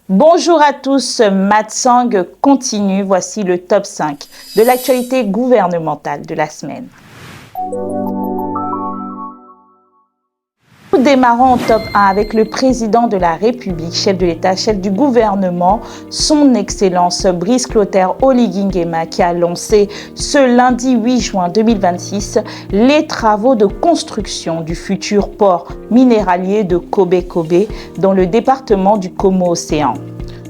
Bonjour à tous, Matsang continue. Voici le top 5 de l'actualité gouvernementale de la semaine. Nous démarrons en top 1 avec le président de la République, chef de l'État, chef du gouvernement, son Excellence Brice Clotaire Oligui Nguema, qui a lancé ce lundi 8 juin 2026 les travaux de construction du futur port minéralier de Kobe-Kobe dans le département du Komo-Océan.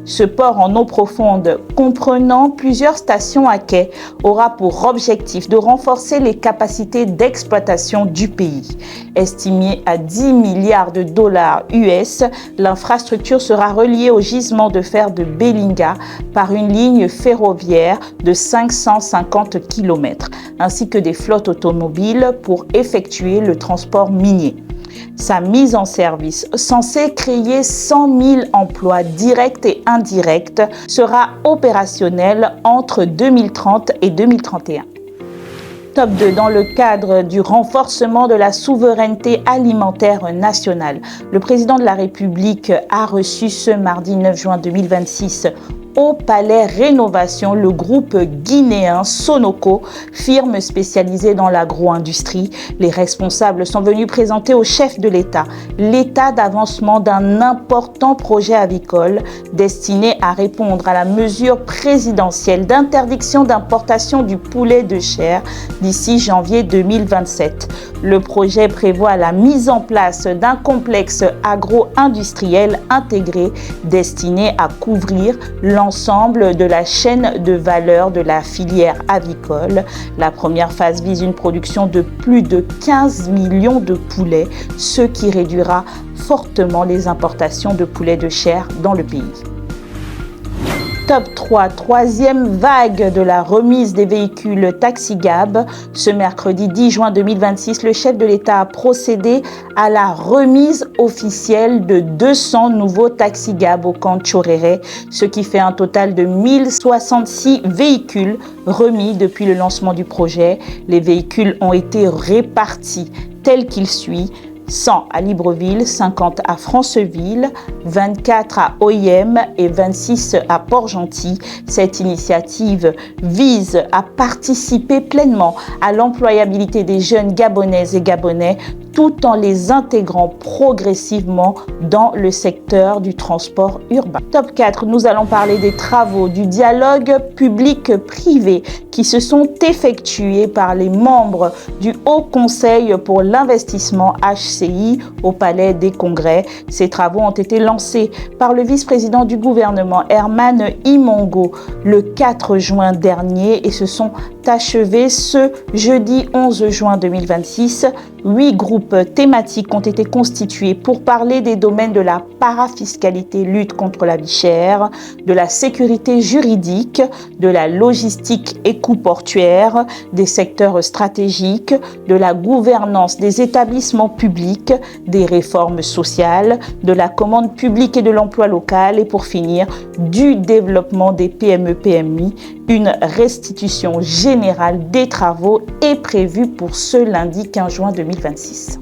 Ce port en eau profonde, comprenant plusieurs stations à quai, aura pour objectif de renforcer les capacités d'exploitation du pays. Estimée à 10 milliards de dollars US, l'infrastructure sera reliée au gisement de fer de Belinga par une ligne ferroviaire de 550 km, ainsi que des flottes automobiles pour effectuer le transport minier. Sa mise en service, censée créer 100 000 emplois directs et indirects, sera opérationnelle entre 2030 et 2031. Top 2, dans le cadre du renforcement de la souveraineté alimentaire nationale, le président de la République a reçu ce mardi 9 juin 2026 au Palais Rénovation le groupe guinéen Sonoko, firme spécialisée dans l'agro-industrie. Les responsables sont venus présenter au chef de l'État l'état d'avancement d'un important projet avicole destiné à répondre à la mesure présidentielle d'interdiction d'importation du poulet de chair d'ici janvier 2027. Le projet prévoit la mise en place d'un complexe agro-industriel intégré destiné à couvrir l'ensemble de la chaîne de valeur de la filière avicole. La première phase vise une production de plus de 15 millions de poulets, ce qui réduira fortement les importations de poulets de chair dans le pays. Top 3, troisième vague de la remise des véhicules Taxigab. Ce mercredi 10 juin 2026, le chef de l'État a procédé à la remise officielle de 200 nouveaux Taxigab au camp Tchoréré, ce qui fait un total de 1066 véhicules remis depuis le lancement du projet. Les véhicules ont été répartis tels qu'il suit: 100 à Libreville, 50 à Franceville, 24 à Oyem et 26 à Port-Gentil. Cette initiative vise à participer pleinement à l'employabilité des jeunes Gabonaises et Gabonais tout en les intégrant progressivement dans le secteur du transport urbain. Top 4, nous allons parler des travaux du dialogue public-privé qui sont effectués par les membres du Haut Conseil pour l'investissement HCI au Palais des Congrès. Ces travaux ont été lancés par le vice-président du gouvernement Herman Imongo le 4 juin dernier et se sont achevés ce jeudi 11 juin 2026. 8 groupes thématiques ont été constitués pour parler des domaines de la parafiscalité, lutte contre la vie chère, de la sécurité juridique, de la logistique et coûts portuaires, des secteurs stratégiques, de la gouvernance des établissements publics, des réformes sociales, de la commande publique et de l'emploi local et pour finir, du développement des PME-PMI. Une restitution générale des travaux est prévue pour ce lundi 15 juin 2026.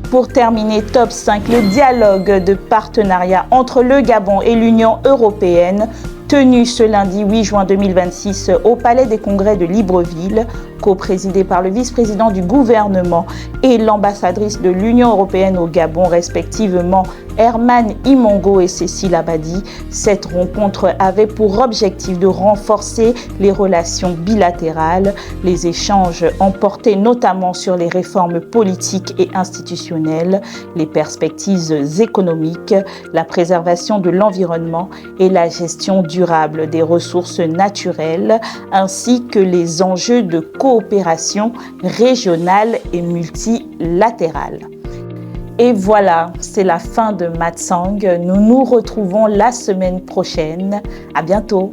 Pour terminer, top 5, le dialogue de partenariat entre le Gabon et l'Union européenne tenu ce lundi 8 juin 2026 au Palais des Congrès de Libreville, co-présidé par le vice-président du gouvernement et l'ambassadrice de l'Union européenne au Gabon, respectivement Herman Imongo et Cécile Abadi. Cette rencontre avait pour objectif de renforcer les relations bilatérales. Les échanges ont porté notamment sur les réformes politiques et institutionnelles, les perspectives économiques, la préservation de l'environnement et la gestion durable des ressources naturelles, ainsi que les enjeux de coopération régionale et multilatérale. Et voilà, c'est la fin de Matsang. Nous nous retrouvons la semaine prochaine. À bientôt.